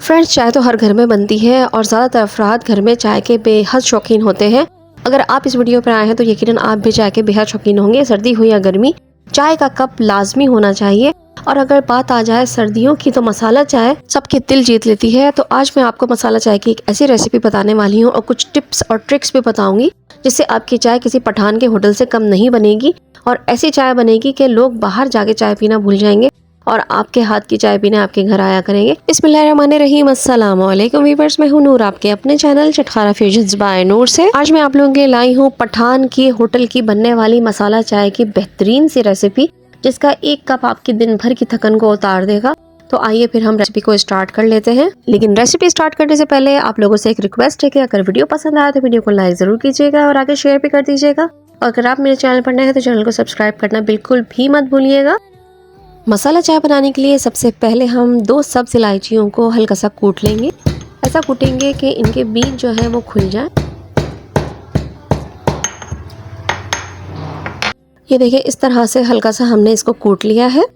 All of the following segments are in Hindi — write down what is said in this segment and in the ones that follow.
फ्रेंड्स, चाय तो हर घर में बनती है और ज़्यादातर अफराद घर में चाय के बेहद शौकीन होते हैं। अगर आप इस वीडियो पर आए हैं तो यकीनन आप भी चाय के बेहद शौकीन होंगे। सर्दी हो या गर्मी, चाय का कप लाजमी होना चाहिए। और अगर बात आ जाए सर्दियों की तो मसाला चाय सबके दिल जीत लेती है। तो आज मैं आपको मसाला चाय की एक ऐसी रेसिपी बताने वाली हूँ और कुछ टिप्स और ट्रिक्स भी बताऊंगी जिससे आपकी चाय किसी पठान के होटल से कम नहीं बनेगी और ऐसी चाय बनेगी कि लोग बाहर जाके चाय पीना भूल जाएंगे और आपके हाथ की चाय पीने आपके घर आया करेंगे। बिस्मिल्लाहिर्रहमानिर्रहीम, अस्सलाम वालेकुम व्यूअर्स, मैं हूं नूर, आपके अपने चैनल चटखारा फ्यूजन्स बाय नूर से। आज मैं आप लोगों के लाई हूं पठान की होटल की बनने वाली मसाला चाय की बेहतरीन सी रेसिपी, जिसका एक कप आपकी दिन भर की थकन को उतार देगा। तो आइए फिर हम रेसिपी को स्टार्ट कर लेते हैं। लेकिन रेसिपी स्टार्ट करने से पहले आप लोगों से एक रिक्वेस्ट है कि अगर वीडियो पसंद आया तो वीडियो को लाइक जरूर कीजिएगा और आगे शेयर भी कर दीजिएगा। और अगर आप मेरे चैनल पर नए हैं तो चैनल को सब्सक्राइब करना बिल्कुल भी मत भूलिएगा। मसाला चाय बनाने के लिए सबसे पहले हम 2 सब्ज इलायचियों को हल्का सा कूट लेंगे। ऐसा कूटेंगे कि इनके बीज जो है वो खुल जाए। ये देखिए, इस तरह से हल्का सा हमने इसको कूट लिया है।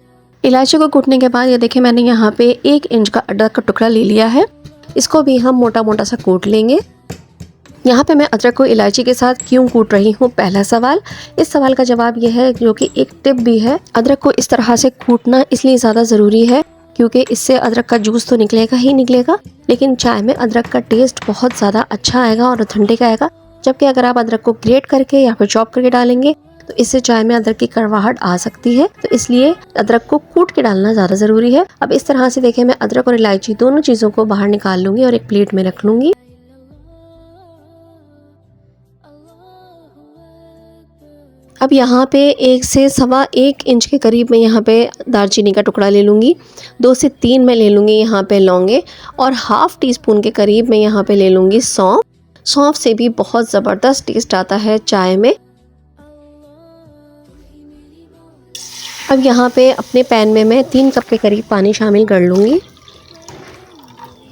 इलायची को कूटने के बाद ये देखिए, मैंने यहाँ पे 1 इंच का अदरक का टुकड़ा ले लिया है। इसको भी हम मोटा मोटा सा कूट लेंगे। यहाँ पे मैं अदरक को इलायची के साथ क्यों कूट रही हूँ, पहला सवाल। इस सवाल का जवाब यह है, जो कि एक टिप भी है, अदरक को इस तरह से कूटना इसलिए ज़्यादा ज़रूरी है क्योंकि इससे अदरक का जूस तो निकलेगा ही निकलेगा, लेकिन चाय में अदरक का टेस्ट बहुत ज़्यादा अच्छा आएगा और ऑथेंटिक आएगा। जबकि अगर आप अदरक को ग्रेट करके या फिर चॉप करके डालेंगे तो इससे चाय में अदरक की कड़वाहट आ सकती है। तो इसलिए अदरक को कूट के डालना ज़्यादा ज़रूरी है। अब इस तरह से देखिए, मैं अदरक और इलायची दोनों चीज़ों को बाहर निकाल लूँगी और एक प्लेट में रख लूँगी। अब यहाँ पे 1 से सवा 1 इंच के करीब मैं यहाँ पे दालचीनी का टुकड़ा ले लूँगी। 2 से 3 मैं ले लूँगी यहाँ पे लौंगे और हाफ़ टी स्पून के करीब मैं यहाँ पे ले लूँगी सौंफ। सौंफ से भी बहुत ज़बरदस्त टेस्ट आता है चाय में। अब यहाँ पे अपने पैन में मैं 3 कप के करीब पानी शामिल कर लूँगी।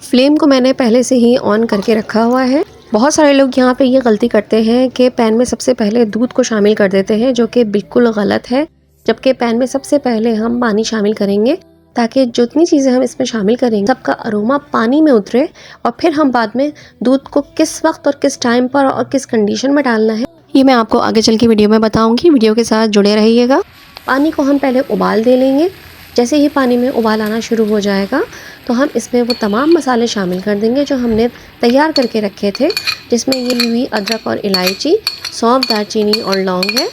फ्लेम को मैंने पहले से ही ऑन करके रखा हुआ है। बहुत सारे लोग यहाँ पे ये गलती करते हैं कि पैन में सबसे पहले दूध को शामिल कर देते हैं, जो कि बिल्कुल गलत है। जबकि पैन में सबसे पहले हम पानी शामिल करेंगे ताकि जितनी चीज़ें हम इसमें शामिल करेंगे सबका अरोमा पानी में उतरे और फिर हम बाद में दूध को किस वक्त और किस टाइम पर और किस कंडीशन में डालना है ये मैं आपको आगे चल के वीडियो में बताऊँगी। वीडियो के साथ जुड़े रहिएगा। पानी को हम पहले उबाल दे लेंगे। जैसे ही पानी में उबाल आना शुरू हो जाएगा तो हम इसमें वो तमाम मसाले शामिल कर देंगे जो हमने तैयार करके रखे थे, जिसमें ये हुई अदरक और इलायची, सौंफ, दालचीनी और लौंग है।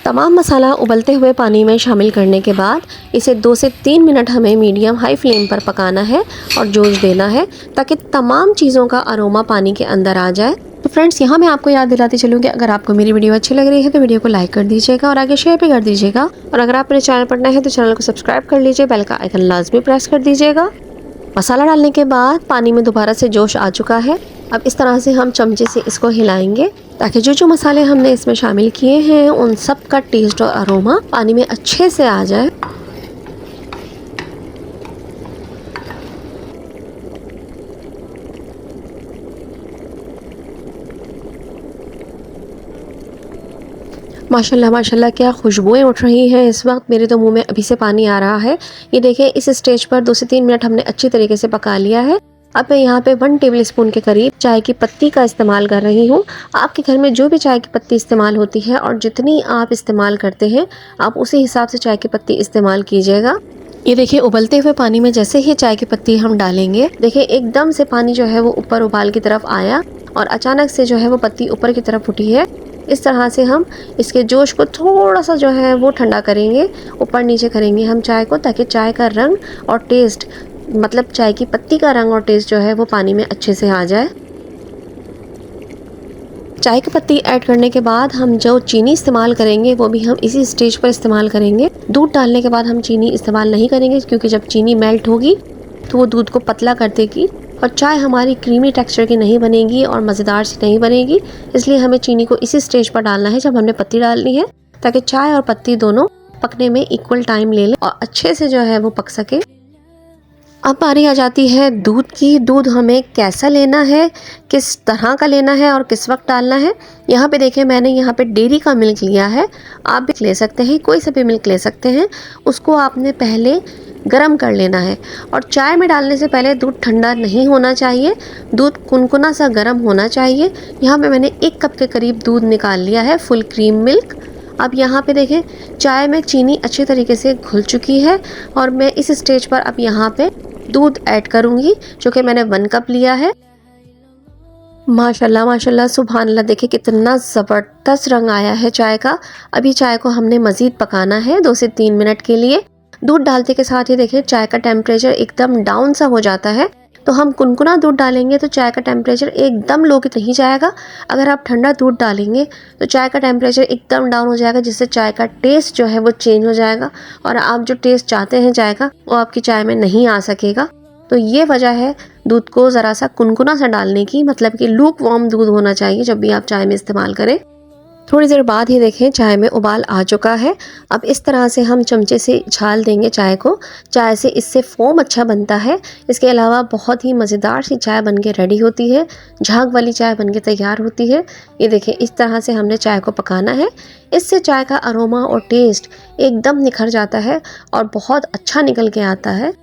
तमाम मसाला उबलते हुए पानी में शामिल करने के बाद इसे 2 से 3 मिनट हमें मीडियम हाई फ्लेम पर पकाना है और जोश देना है ताकि तमाम चीज़ों का अरोमा पानी के अंदर आ जाए। तो फ्रेंड्स, यहाँ मैं आपको याद दिलाती चलूँ कि अगर आपको मेरी वीडियो अच्छी लग रही है तो वीडियो को लाइक कर दीजिएगा और आगे शेयर भी कर दीजिएगा। और अगर आप मेरे चैनल पर नए हैं तो चैनल को सब्सक्राइब कर लीजिए, बेल का आइकन लाजमी प्रेस कर दीजिएगा। मसाला डालने के बाद पानी में दोबारा से जोश आ चुका है। अब इस तरह से हम चमचे से इसको हिलाएंगे ताकि जो मसाले हमने इसमें शामिल किए हैं उन सब का टेस्ट और अरोमा पानी में अच्छे से आ जाए। माशाल्लाह माशाल्लाह, क्या खुशबुएं उठ रही हैं इस वक्त। मेरे तो मुंह में अभी से पानी आ रहा है। ये देखिए, इस स्टेज पर 2 से 3 मिनट हमने अच्छी तरीके से पका लिया है। अब मैं यहाँ पे 1 टेबल स्पून के करीब चाय की पत्ती का इस्तेमाल कर रही हूँ। आपके घर में जो भी चाय की पत्ती इस्तेमाल होती है और जितनी आप इस्तेमाल करते हैं आप उसी हिसाब से चाय की पत्ती इस्तेमाल कीजिएगा। ये देखिए, उबलते हुए पानी में जैसे ही चाय की पत्ती हम डालेंगे, देखिए एकदम से पानी जो है वो ऊपर उबाल की तरफ आया और अचानक से जो है वो पत्ती ऊपर की तरफ उठी है। इस तरह से हम इसके जोश को थोड़ा सा जो है वो ठंडा करेंगे, ऊपर नीचे करेंगे हम चाय को, ताकि चाय का रंग और टेस्ट, मतलब चाय की पत्ती का रंग और टेस्ट जो है वो पानी में अच्छे से आ जाए। चाय की पत्ती ऐड करने के बाद हम जो चीनी इस्तेमाल करेंगे वो भी हम इसी स्टेज पर इस्तेमाल करेंगे। दूध डालने के बाद हम चीनी इस्तेमाल नहीं करेंगे क्योंकि जब चीनी मेल्ट होगी तो वो दूध को पतला कर देगी और चाय हमारी क्रीमी टेक्सचर की नहीं बनेगी और मज़ेदार सी नहीं बनेगी। इसलिए हमें चीनी को इसी स्टेज पर डालना है जब हमने पत्ती डालनी है, ताकि चाय और पत्ती दोनों पकने में इक्वल टाइम ले लें और अच्छे से जो है वो पक सके। अब बारी आ जाती है दूध की। दूध हमें कैसा लेना है, किस तरह का लेना है और किस वक्त डालना है। यहाँ पे देखिए, मैंने यहाँ पे डेयरी का मिल्क लिया है। आप भी ले सकते हैं, कोई सा भी मिल्क ले सकते हैं। उसको आपने पहले गरम कर लेना है। और चाय में डालने से पहले दूध ठंडा नहीं होना चाहिए, दूध कुनकुना सा गर्म होना चाहिए। यहाँ पे मैंने 1 कप के करीब दूध निकाल लिया है, फुल क्रीम मिल्क। अब यहाँ पे देखें चाय में चीनी अच्छी तरीके से घुल चुकी है और मैं इस स्टेज पर अब यहाँ पे दूध ऐड करूँगी, जो कि मैंने 1 कप लिया है। माशाल्लाह माशाल्लाह सुभान अल्लाह, देखिए कितना ज़बरदस्त रंग आया है चाय का। अभी चाय को हमने मज़ीद पकाना है 2 से 3 मिनट के लिए। दूध डालते के साथ ही देखिए चाय का टेम्परेचर एकदम डाउन सा हो जाता है। तो हम कुनकुना दूध डालेंगे तो चाय का टेम्परेचर एकदम लो की नहीं जाएगा। अगर आप ठंडा दूध डालेंगे तो चाय का टेम्परेचर एकदम डाउन हो जाएगा, जिससे चाय का टेस्ट जो है वो चेंज हो जाएगा और आप जो टेस्ट चाहते हैं चाय का वो आपकी चाय में नहीं आ सकेगा। तो ये वजह है दूध को ज़रा सा कुनकुना सा डालने की, मतलब कि लूक वार्म दूध होना चाहिए जब भी आप चाय में इस्तेमाल करें। थोड़ी देर बाद ही देखें चाय में उबाल आ चुका है। अब इस तरह से हम चमचे से छाल देंगे चाय को। चाय से इससे फोम अच्छा बनता है। इसके अलावा बहुत ही मज़ेदार सी चाय बन के रेडी होती है, झाग वाली चाय बन के तैयार होती है। ये देखें इस तरह से हमने चाय को पकाना है। इससे चाय का अरोमा और टेस्ट एकदम निखर जाता है और बहुत अच्छा निकल के आता है।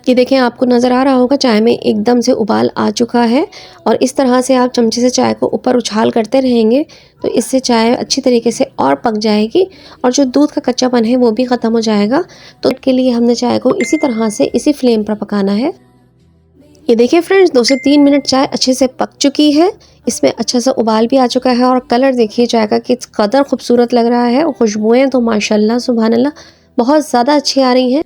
ये देखें आपको नज़र आ रहा होगा चाय में एकदम से उबाल आ चुका है और इस तरह से आप चमचे से चाय को ऊपर उछाल करते रहेंगे तो इससे चाय अच्छी तरीके से और पक जाएगी और जो दूध का कच्चापन है वो भी ख़त्म हो जाएगा। तो इसके लिए हमने चाय को इसी तरह से इसी फ्लेम पर पकाना है। ये देखिए फ्रेंड्स 2 से 3 मिनट चाय अच्छे से पक चुकी है। इसमें अच्छा सा उबाल भी आ चुका है और कलर देखिए चाय का किस कदर खूबसूरत लग रहा है और खुशबुएँ तो माशाल्लाह सुभान अल्लाह बहुत ज़्यादा अच्छी आ रही हैं।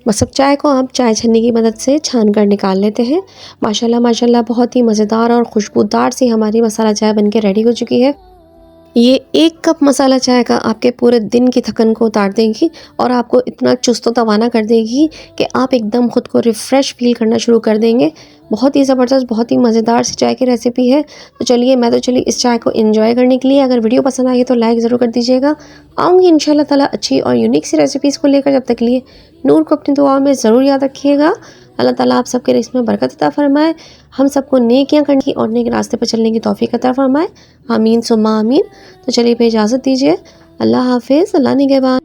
बस अब चाय को हम चाय छन्नी की मदद से छान कर निकाल लेते हैं। माशाल्लाह माशाल्लाह बहुत ही मज़ेदार और खुशबूदार सी हमारी मसाला चाय बनके रेडी हो चुकी है। ये 1 कप मसाला चाय का आपके पूरे दिन की थकन को उतार देगी और आपको इतना चुस्त व तवाना कर देगी कि आप एकदम ख़ुद को रिफ़्रेश फील करना शुरू कर देंगे। बहुत ही ज़बरदस्त, बहुत ही मज़ेदार सी चाय की रेसिपी है। तो चलिए इस चाय को एंजॉय करने के लिए अगर वीडियो पसंद आई तो लाइक ज़रूर कर दीजिएगा। आऊँगी इंशाल्लाह ताला अच्छी और यूनिक सी रेसिपीज़ को लेकर। जब तक के लिए नूर को अपनी दुआ में ज़रूर याद रखिएगा। अल्लाह ताला आप सबके रिज़्क़ में बरकत अता फ़रमाए, हम सबको नेकियां करने की और नेक रास्ते पर चलने की तौफ़ीक़ अता फ़रमाए। आमीन सुम्मा आमीन। तो चलिए फिर इजाज़त दीजिए। अल्लाह हाफ़िज़, अल्लाह निगहबान।